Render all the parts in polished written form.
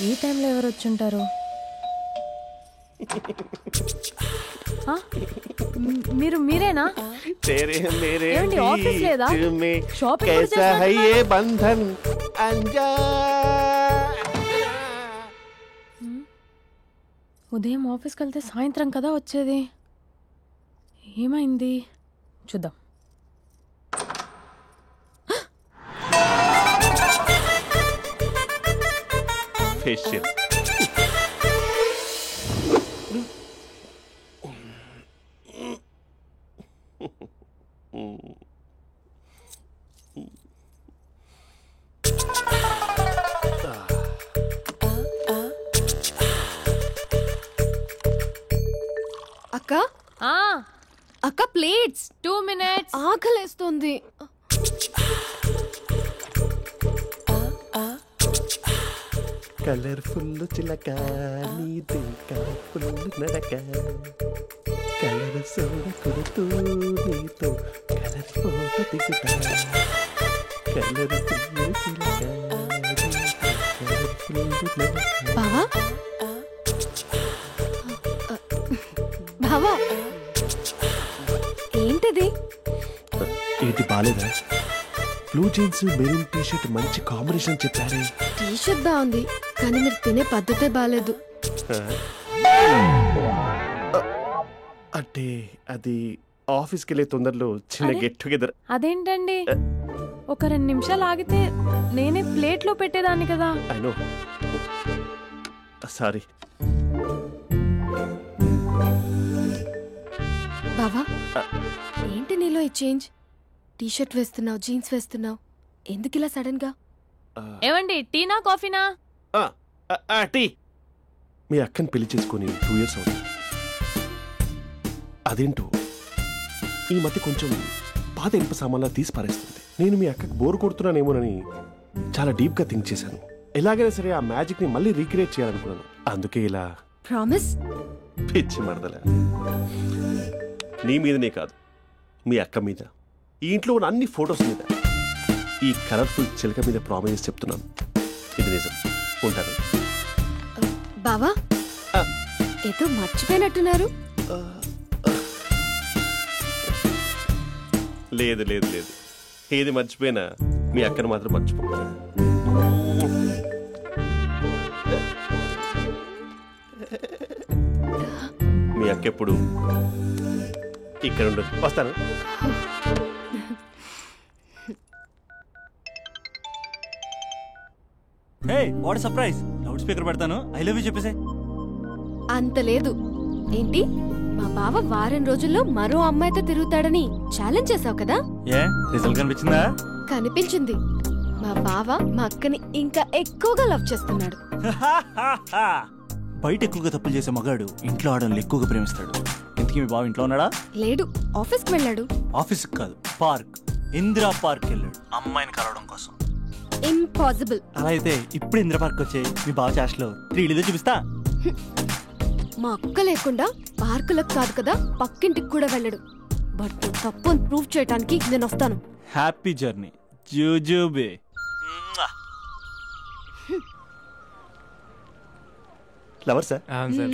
ఈ టైంలో ఎవరు వచ్చుంటారు? మీరేనా? ఏంటి ఆఫీస్ లేదా? షాపింగ్ ఉదయం ఆఫీస్కి వెళ్తే సాయంత్రం కదా వచ్చేది. ఏమైంది చూద్దాం. ఫేషియల్ అక్క అక్క ప్లేట్స్ 2 minutes. ఆకలేస్తుంది. కలర్ఫుల్ చిలక నీది కలర్ఫుల్ నడక కలర్ సోడ కొడుతూ నీతో కలర్ ఫోటో దిగుతా కలర్ఫుల్ చిలక బావా బావా ఏంటిది? ఏంటి బాలేదా? Blue jeans maroon T shirt మంచి కాంబినేషన్ చెప్పారే. టీ షర్ట్ బాగుంది కానీ మీరు తినే పద్ధతే బాలేదు. అంటే అది ఆఫీస్కి వెళ్ళే తొందరలో చిన్న గెట్ టుగెదర్. అదేంటండి, ఒక 2 నిమిషాలు ఆగితే నేనే ప్లేట్లో పెట్టేదాన్ని కదా. I know, sorry. బావా ఏంటి నీలో ఈ చేంజ్? టీ షర్ట్ వేస్తున్నావు, జీన్స్ వేస్తున్నావు, ఎందుకు ఇలా సడన్ గా? ఏమండి, టీనా కాఫీనా? టీ. మీ అక్కని పెళ్లి చేసుకుని 2 years అవుతుంది. అదేంటో ఈ మధ్య కొంచెం పాత ఇనుప సామాన్లా తీసి పారేస్తుంది. నేను మీ అక్కకి బోర్ కొడుతున్నానేమోనని చాలా డీప్ గా థింక్ చేశాను. ఎలాగైనా సరే ఆ మ్యాజిక్ ని మళ్ళీ రీక్రియేట్ చేయాలనుకున్నాను. అందుకే ఇలా. ప్రామిస్? పిచ్చి మరదల, నీ మీదనే కాదు, మీ అక్క మీద, ఈ ఇంట్లో ఉన్న అన్ని ఫొటోస్ మీద, ఈ కలర్ఫుల్ చిలక మీద ప్రామిస్ చెప్తున్నాను. ఇది నిజం. ఉంటాను. బావా ఏదో మర్చిపోయినట్టున్నారు. లేదు లేదు లేదు, ఏది మర్చిపోయినా మీ అక్కను మాత్రం మర్చిపో. మీ అక్క ఎప్పుడు ఇక్కడ ఉండదు. వస్తాను. హే, వాట్ సర్ప్రైజ్! లౌడ్ స్పీకర్ పెడతాను, ఐ లవ్ యూ చెప్పేసే. అంత లేదు. ఏంటి, మా బావ వారం రోజుల్లో మరో అమ్మాయితో తిరుగుతాడని ఛాలెంజ్ చేసావు కదా? ఏ రిజల్ట్ కనిపించిందా? కనిపించింది. మా బావ మా అక్కని ఇంకా ఎక్కువగా లవ్ చేస్తున్నాడు. బయట ఎక్కువగా తప్పులు చేసే మగాడు ఇంట్లో ఆడవాళ్ళు ఎక్కువగా ప్రేమిస్తాడు. ఇంతకీ మీ బావ ఇంట్లో ఉన్నాడా? లేడు, ఆఫీస్కి వెళ్ళాడు. ఆఫీస్కి కాదు, పార్క్, ఇందిరా పార్క్ వెళ్ళాడు అమ్మాయిని కలవడం కోసం. ఇంపాసిబుల్. అలా అయితే ఇప్పుడు ఇందిరా పార్క్ వచ్చే మీ బావ చాష్లో 3 చూపిస్తా. మా అక్క లేకుండా పార్కులకు కాదు కదా, పక్కింటికి కూడా వెళ్ళడు. బట్ తప్పు ప్రూవ్ చేయడానికి నేను వస్తాను. హ్యాపీ జర్నీ జూజూబే. Lover sir?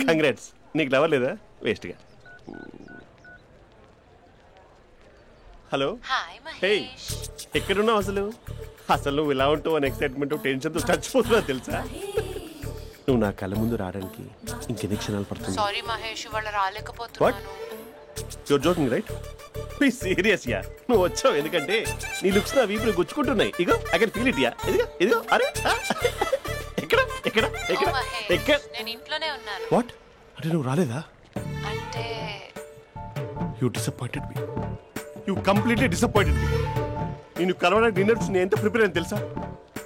కంగ్రాట్స్. నీకు లవర్ లేదా? వేస్ట్ గా. హలో. హే, ఎక్కడున్నావు అసలు? అసలు నువ్వు ఇలా ఉంటావు అని ఎక్సైట్మెంట్ టెన్షన్ తో చచ్చిపోతున్నా తెలుసా? నువ్వు నా కళ్ళ ముందు రావడానికి ఇంకెన్ని క్షణాలు పడుతుంది? సారీ మహేష్, వాళ్ళు రాలేకపోతున్నాను. You're joking right? Be serious yeah. నువ్వు వచ్చావు ఎందుకంటే నీ లుక్స్ నా వీపుని గుచ్చుకుంటున్నాయి. ఇగో I can feel it yeah. ఇదిగో ఇదిగో. అరే ఎక్కడ ఎక్కడ ఎక్కడ ఎక్కడ? నేను ఇంట్లోనే ఉన్నాను. వాట్ అంటే నువ్వు రాలేదా? అంటే you disappointed me. You completely disappointed me. నేను కలవడానికి డిన్నర్స్ నేను ఎంత ప్రిపేర్ అని తెలుసా?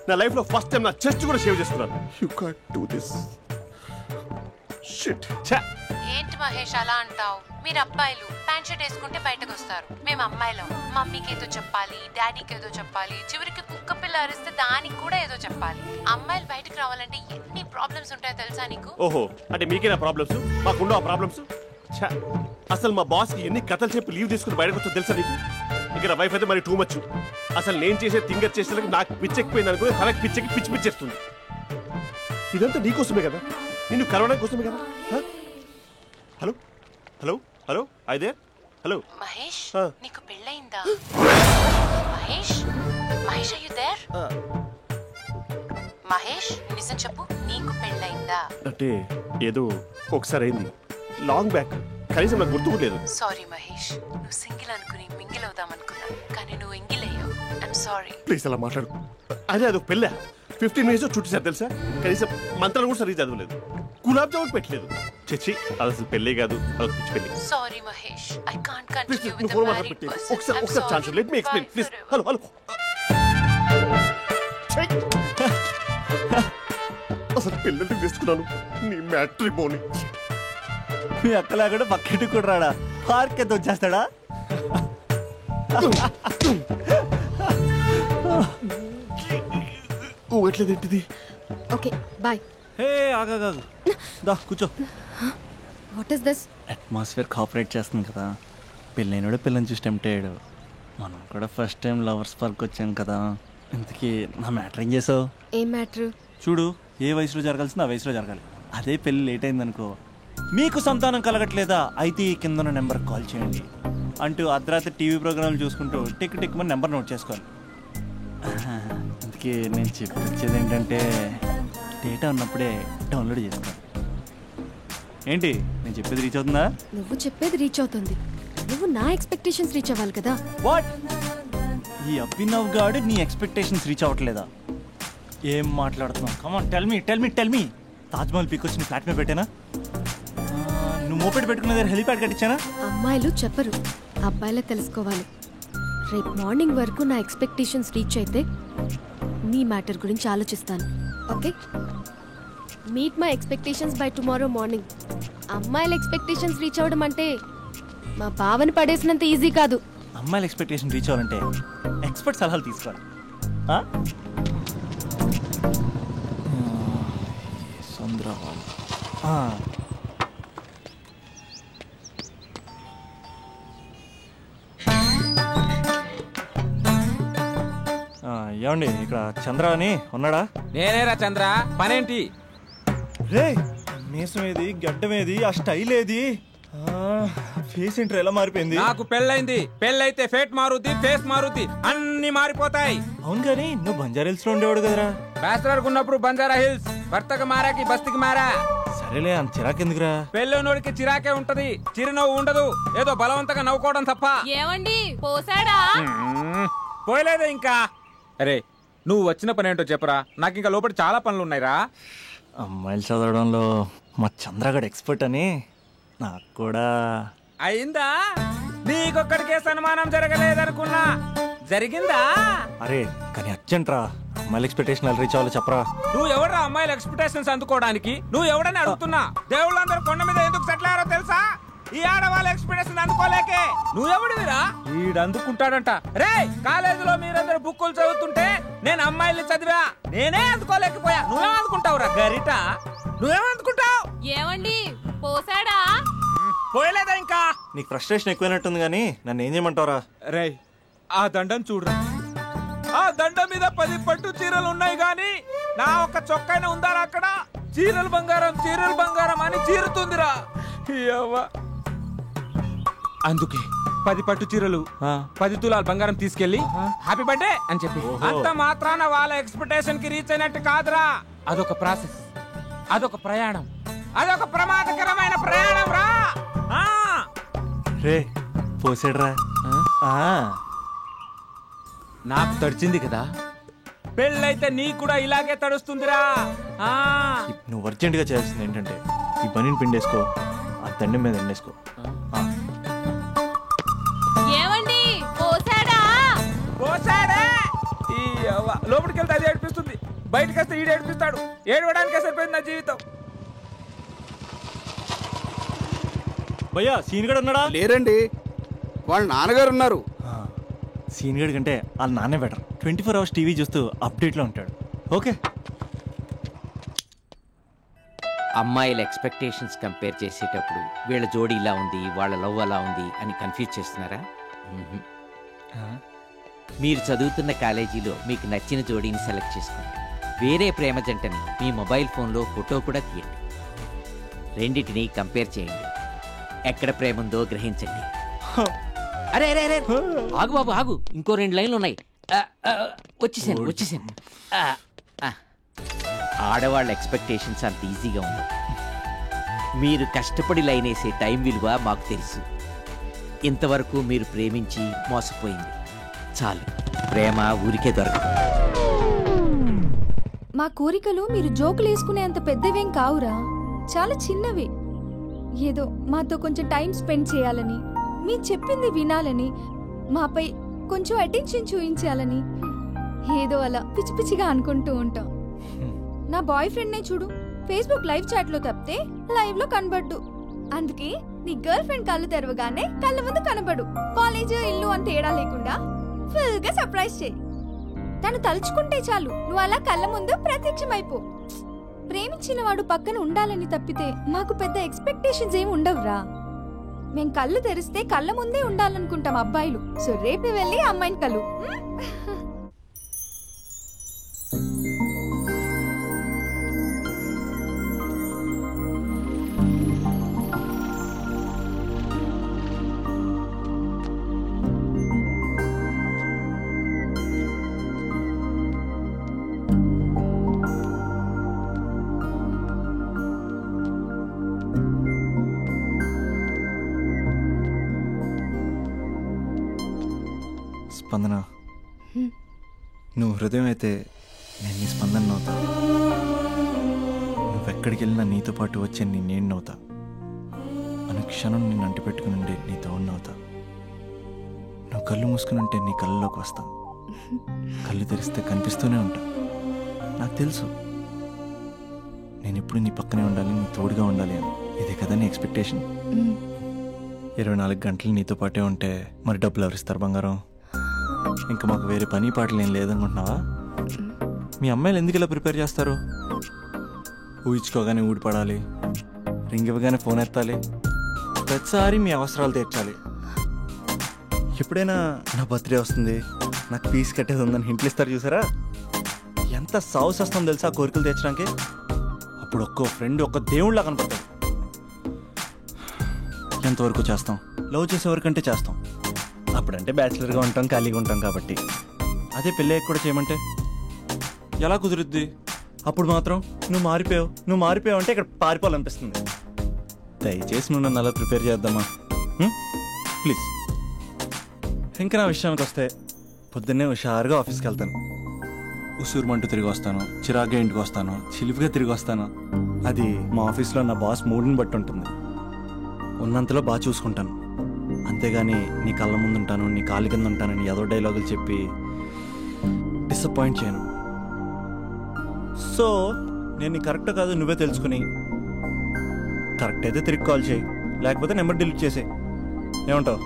నా లైఫ్ లో ఫస్ట్ టైం నా చెస్ట్ కూడా షేవ్ చేస్తున్నాను. You can't do this. Shit. ఏంటి మహేష్ అలా అంటావు? మీరు అబ్బాయిలు ప్యాంట్ షర్ట్ వేసుకుంటే బయటకు వస్తారు. మేము అమ్మాయిలం, మమ్మీకి ఏదో చెప్పాలి, డాడీకి ఏదో చెప్పాలి, చివరికి కుక్క పిల్ల అరిస్తే దానికి కూడా ఏదో చెప్పాలి. అమ్మాయిలు బయటకు రావాలంటే ఎన్ని ప్రాబ్లమ్స్ ఉంటాయో తెలుసా నీకు? ఓహో, అంటే మీకేనా ప్రాబ్లమ్స్? మాకుండవు ఆ ప్రాబ్లమ్స్? అసలు మా బాస్ కి ఎన్ని కథలు చెప్పి లీవ్ తీసుకుని బయటకు వచ్చా తెలుసా నీకు? ఇక నా వైఫ్ అయితే మరి టూ మచ్. అసలు నేను చేసే థింగర్ చేసేందుకు నాకు పిచ్చెక్కిపోయింది అనుకో, తనకి పిచ్చెక్కి పిచ్చి పిచ్చేస్తుంది. ఇదంతా నీకోసమే కదా, నిన్ను కరోనా కోసమే కదా. హలో హలో హలో అయితే హలో మహేష్, నీకు పెళ్ళయిందా? Mahesh, Mahesh are you there? Mahesh, నిజం చెప్పు, నీకు పెళ్ళయిందా? అంటే ఏదో ఒకసారి అయింది, లాంగ్ బ్యాక్, కనీసం నాకు గుర్తు లేదు. సారీ మహేష్, నువ్వు సింగిల్ అనుకుని మింగిల్ అవుదాం అనుకున్నా, కానీ నువ్వు ఎంగిల్ అయ్యావు. I'm sorry. ప్లీజ్ అలా మాట్లాడు. అదే అదొక పెళ్ళ 15 minutes చుట్టేసారు తెలుసా, కనీసం మంత్రాలు కూడా సరిగ్గా చదవలేదు, గులాబ్ జామున్ పెట్టలేదు. చచ్చి అది అసలు పెళ్ళే కాదు, అదొక పిచ్చి పెళ్ళి. Sorry Mahesh, I can't continue please with నువ్వు ద ఫోన్ మ్యారీడ్ మాట్లాడి పర్సన్. ఒకసారి chance let me explain please. Hello hello అసలు పిల్లల్ని తీసుకున్నాను నీ మ్యాట్రిమోని. మీ అక్కలా కూడా పక్కింటి కూడా రాడా, పార్క్ ఎంత వచ్చేస్తాడా? ఎట్లేదేంటిది? Okay bye. హే ఆగా దా కూర్చో. What is this? Atmosphere cooperate చేస్తుంది కదా, పెళ్ళైనడు పిల్లని చూసి టెంప్ట్ అయ్యాడు. మనం కూడా ఫస్ట్ టైం లవర్స్ పార్క్ వచ్చాం కదా. ఇంతకీ నా మ్యాటర్ ఏం చేసావు? ఏం మ్యాటర్? చూడు, ఏ వయసులో జరగాల్సింది ఆ వయసులో జరగాలి. అదే పెళ్ళి లేట్ అయిందనుకో, మీకు సంతానం కలగట్లేదా అయితే ఈ కింద నెంబర్ కాల్ చేయండి అంటూ అర్ధరాత్రి టీవీ ప్రోగ్రాంలు చూసుకుంటూ టిక్ టిక్ మన నెంబర్ నోట్ చేసుకోవాలి. అందుకే నేను చెప్పొచ్చేది ఏంటంటే, డేటా ఉన్నప్పుడే డౌన్లోడ్ చేసుకోవాలి. ఏంటి నేను చెప్పేది రీచ్ అవుతుందా? నువ్వు చెప్పేది రీచ్ అవుతుంది, నువ్వు నా ఎక్స్పెక్టేషన్స్ రీచ్ అవ్వాలి కదా. వాట్? ఈ అభినవ్ గాడు నీ ఎక్స్పెక్టేషన్స్ రీచ్ అవ్వట్లేదా? ఏం మాట్లాడుతున్నావు? Come on tell me. Taj Mahal peak వచ్చి ఫ్లాట్ మీద పెట్టానా? నువ్వు మోపెట్ పెట్టుకున్న దగ్గర హెలిప్యాడ్ కట్టించానా? అమ్మాయిలు చెప్పరు, అబ్బాయిలే తెలుసుకోవాలి. రేపు మార్నింగ్ వరకు నా ఎక్స్పెక్టేషన్స్ రీచ్ అయితే నీ మ్యాటర్ గురించి ఆలోచిస్తాను. Okay, meet my expectations by tomorrow morning. అమ్మాయిల ఎక్స్పెక్టేషన్స్ రీచ్ అవ్వడం అంటే మా బావని పడేసినంత ఈజీ కాదు. అమ్మాయిల ఎక్స్పెక్టేషన్ రీచ్ అవ్వాలంటే ఎక్స్పర్ట్ సలహాలు తీసుకోవాలి. ఏమండి ఇక్కడ చంద్ర అని ఉన్నాడా? నేనేరా చంద్ర, పనేంటి? రే మీసం ఏది, గడ్డం ఏది, ఆ స్టైల్ ఏది, ఫేస్ ఏంటర్ ఎలా మారిపోయింది? నాకు పెళ్ళైంది, పెళ్ళైతే ఫేట్ మారుద్ది, ఫేస్ మారుద్ది, అన్ని మారిపోతాయి. అవును కానీ నువ్వు బంజారా హిల్స్ లో ఉండేవాడు కదరా? బ్యాచిలర్ ఉన్నప్పుడు బంజారా హిల్స్, భర్తకు మారాకి బస్తికి మారా. సరేలే అంత చిరాకెందుకురా? పెళ్ళోనోడికి చిరాకే ఉంటది, చిరునవ్వు ఉండదు, ఏదో బలవంతంగా నవ్వుకోవడం తప్ప. ఏమండి పోసాడా? పోయలేదే ఇంకా. అరే నువ్వు వచ్చిన పని ఏంటో చెప్పరా, నాకు ఇంకా లోపల చాలా పనులు ఉన్నాయిరా. అమ్మాయిలు చదవడంలో మా చంద్రగడ్ ఎక్స్పర్ట్ అని నాకు కూడా అయిందా? నీకొక్కడికే సన్మానం జరగలేదనుకున్నా, జరిగిందా? అరే కానీ అర్జెంట్ రా, అమ్మాయిల ఎక్స్పెక్టేషన్ రీచ్ అవ్వాలి చెప్పరా. నువ్వు ఎవరా అమ్మాయిల ఎక్స్పెక్టేషన్స్ అందుకోవడానికి? నువ్వు ఎవడని అడుగుతున్నా. దేవుళ్ళందరూ కొండ మీద ఎందుకు సెటిల్ అయ్యారో తెలుసా? ఈ ఆడవాళ్ళ ఎక్స్పెక్టేషన్ అందుకోలేకే. నువ్వెవడివిరా? వీడు అందుకుంటాడంట. రే కాలేజీలో మీరందరూ బుక్కులు చదువుతుంటే నేను అమ్మాయిల్ని చదివా, నేనే అందుకోలేకపోయా. నువ్వేం అందుకుంటావురా గరిట? నువ్వేం అందుకుంటావు? ఏమండి పోసాడా? పోయలేదా ఇంకా? నీకు ఫ్రస్ట్రేషన్ ఎక్కువైనట్టుంది కానీ నన్ను ఏం చేయమంటావురా? రే ఆ దండం చూడరా, ఆ దండం మీద 10 పట్టు చీరలు ఉన్నాయి గాని నా ఒక్క చొక్కైనా ఉందారా అక్కడ? చీరలు బంగారం అని చీరుతుందిరా. అందుకే 10 పట్టు చీరలు 10 తులాల బంగారం తీసుకెళ్లి హ్యాపీ బర్త్డే అని చెప్పి. అంత మాత్రాన వాళ్ళ ఎక్స్పెక్టేషన్ కి రీచ్ అయినట్టు కాదురా. అదొక ప్రాసెస్, అదొక ప్రయాణం, అదొక ప్రమాదకరమైన ప్రయాణం రా. రే పోసాడ్రా. నాకు తడిచింది కదా, పెళ్ళైతే నీకు కూడా ఇలాగే తడుస్తుందిరా. నువ్వు అర్జెంట్ గా చేయాల్సింది ఏంటంటే ఈ పనిని పిండేసుకో, ఆ దండం మీద ఎండేసుకో. ఏమండి పోసాడా? పోసాడే. లోపలికి వెళ్తే అది ఏడిపిస్తుంది, బయటకు వస్తే ఈడు ఏడిపిస్తాడు. ఏడవడానికే సరిపోయింది నా జీవితం. భయ్యా సీన్ గడ్ ఉన్నాడా? లేరండి, వాళ్ళ నాన్నగారు ఉన్నారు. సీన్ గడ్ కంటే వాళ్ళ నాన్నే బెటర్. 24 hours టీవీ చూస్తూ అప్డేట్లో ఉంటాడు. ఓకే, అమ్మాయిల ఎక్స్పెక్టేషన్స్ కంపేర్ చేసేటప్పుడు వీళ్ళ జోడి ఇలా ఉంది, వాళ్ళ లవ్ అలా ఉంది అని కన్ఫ్యూజ్ చేస్తున్నారా? మీరు చదువుతున్న కాలేజీలో మీకు నచ్చిన జోడీని సెలెక్ట్ చేసుకోండి. వేరే ప్రేమ జంటని మీ మొబైల్ ఫోన్లో ఫోటో కూడా తీయండి. రెండింటిని కంపేర్ చేయండి. ఎక్కడ ప్రేమ ఉందో గ్రహించండి. అరే అరే అరే ఆగు బాబు ఆగు, ఇంకో 2 లైన్లు ఉన్నాయి. వచ్చేసాను. ఆడవాళ్ళ ఎక్స్పెక్టేషన్స్ అంత ఈజీగా ఉండవు. మీరు కష్టపడి లైన్ వేసే టైం విలువ మాకు తెలుసు. ఇంతవరకు మీరు ప్రేమించి మోసపోయింది చాలు. ప్రేమ ఊరికే దొరకదు. మా కోరికలు మీరు జోకులు వేసుకునేంత పెద్దవేం కావురా, చాలా చిన్నవి. ఏదో మాతో కొంచెం టైం స్పెండ్ చేయాలని, మీరు చెప్పింది వినాలని, మాపై కొంచెం అటెన్షన్ చూపించాలని ఏదో అలా పిచ్చి పిచ్చిగా అనుకుంటూ ఉంటాం. నా బాయ్ ఫ్రెండ్నే చూడు, ఫేస్బుక్ లైవ్ చాట్లో తప్పితే లైవ్ లో కనబడ్డు. అందుకే నీ గర్ల్ ఫ్రెండ్ కళ్ళు తెరవగానే కళ్ళ ముందు కనబడు. కాలేజ్ ఇల్లు అని తేడా లేకుండా ఫుల్ గా సర్ప్రైజ్ చేయి. తను తలుచుకుంటే చాలు నువ్వు అలా కళ్ళ ముందు ప్రత్యక్షమైపో. ప్రేమించిన వాడు పక్కన ఉండాలని తప్పితే మాకు పెద్ద ఎక్స్పెక్టేషన్స్ ఏమి ఉండవురా. మేం కళ్ళు తెరిస్తే కళ్ళ ముందే ఉండాలనుకుంటాం అబ్బాయిలు. సో రేపే వెళ్ళి అమ్మాయిని కలు. స్పందన, నువ్వు హృదయం అయితే నేను నీ స్పందన నవ్వుతా. నువ్వెక్కడికి వెళ్ళినా నీతో పాటు వచ్చే నేను నవ్వుతా. అనుక్షణం నిన్ను అంటి పెట్టుకుని ఉండే నీతో నవ్వుతా. నువ్వు కళ్ళు మూసుకుని ఉంటే నీ కళ్ళలోకి వస్తా. కళ్ళు తెరిస్తే కనిపిస్తూనే ఉంటా. నాకు తెలుసు నేను ఎప్పుడు నీ పక్కనే ఉండాలి, నీ తోడుగా ఉండాలి అని. ఇదే కదా నీ ఎక్స్పెక్టేషన్. 24 గంటలు నీతో పాటే ఉంటే మరి డబ్బులు ఎవరిస్తారు బంగారం? ఇంకా మాకు వేరే పని పాటలు ఏం లేదనుకుంటున్నావా? మీ అమ్మాయిలు ఎందుకు ఇలా ప్రిపేర్ చేస్తారు? ఊహించుకోగానే ఊడిపడాలి, రింగ్ ఇవ్వగానే ఫోన్ ఎత్తాలి, ప్రతిసారి మీ అవసరాలు తీర్చాలి. ఎప్పుడైనా నా బర్త్డే వస్తుంది, నాకు ఫీజు కట్టేది ఉందని హింట్లు ఇస్తారు చూసారా? ఎంత సాహస్ వస్తుందో తెలుసా కోరికలు తీర్చడానికి. అప్పుడు ఒక్కో ఫ్రెండ్ ఒక్క దేవుళ్ళ కనపడతాడు. ఎంతవరకు చేస్తాం? లవ్ చేసేవరకంటే చేస్తాం. అప్పుడంటే బ్యాచిలర్గా ఉంటాం, ఖాళీగా ఉంటాం కాబట్టి. అదే పెళ్ళి కూడా చేయమంటే ఎలా కుదురుద్ది? అప్పుడు మాత్రం నువ్వు మారిపోయావు అంటే ఇక్కడ పారిపోవాలనిపిస్తుంది. దయచేసి నువ్వు నన్ను అలా ప్రిపేర్ చేద్దామా ప్లీజ్. ఇంకా నా విషయానికి వస్తే పొద్దున్నే హుషారుగా ఆఫీస్కి వెళ్తాను. ఉసూరుమంటూ తిరిగి వస్తాను, చిరాగ్గా ఇంటికి వస్తాను, చిలిపిగా తిరిగి వస్తాను. అది మా ఆఫీస్లో నా బాస్ మూడ్ని బట్టి ఉంటుంది. ఉన్నంతలో బాగా చూసుకుంటాను, అంతేగాని నీ కళ్ళ ముందు ఉంటాను, నీ కాళ్ళ కింద ఉంటానని ఏదో డైలాగులు చెప్పి డిసప్పాయింట్ చేయను. సో నేను కరెక్ట్ కాదు నువ్వే తెలుసుకుని కరెక్ట్ అయితే తిరిగి కాల్ చేయి, లేకపోతే నెంబర్ డిలీట్ చేసే. ఏమంటావు?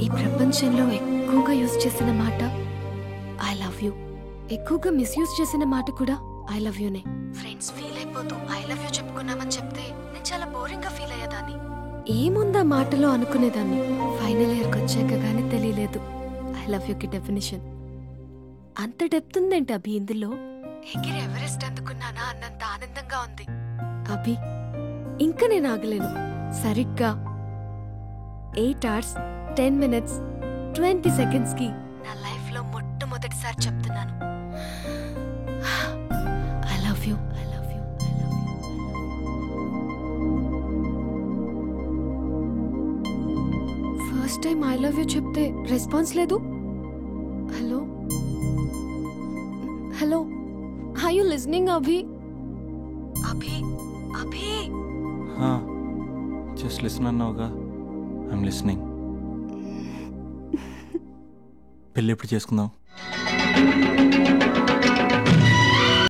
ఈ ప్రపంచంలో ఎక్కువగా యూజ్ చేసిన మాట ఐ లవ్ యూ, ఎక్కువగా మిస్యూజ్ చేసిన మాట కూడా ఐ లవ్ యూనే. ఫ్రెండ్స్ ఫీల్ అయిపోతూ ఐ లవ్ యూ చెప్పుకున్నామని చెప్తే నేను చాలా బోరింగ్ గా ఫీల్ అయ్యేదాన్ని. ఏముందా మాటలో అనుకునేదాన్ని. ఫైనల్ ఇయర్కి వచ్చాక గానీ తెలియలేదు ఐ లవ్ యూకి డెఫినేషన్. అంత డెప్త్ ఉందేంటి అభి ఇందులో? ఎగిరి ఎవరెస్ట్ అందుకున్నానా అన్నంత ఆనందంగా ఉంది అభి. ఇంకా నేను ఆగలేను. సరిగ్గా 8 hours 10 minutes 20 seconds కి నా లైఫ్ లో మొట్టమొదటిసారి చెప్తున్నాను I love you, I love you, I love you. First time I love you చెప్తే రెస్పాన్స్ లేదు. Hello hello, are you listening Abhi? Abhi Abhi just listen అన్నావుగా, ఐఎమ్ లిసనింగ్. పెళ్ళి ఎప్పుడు చేసుకుందాం?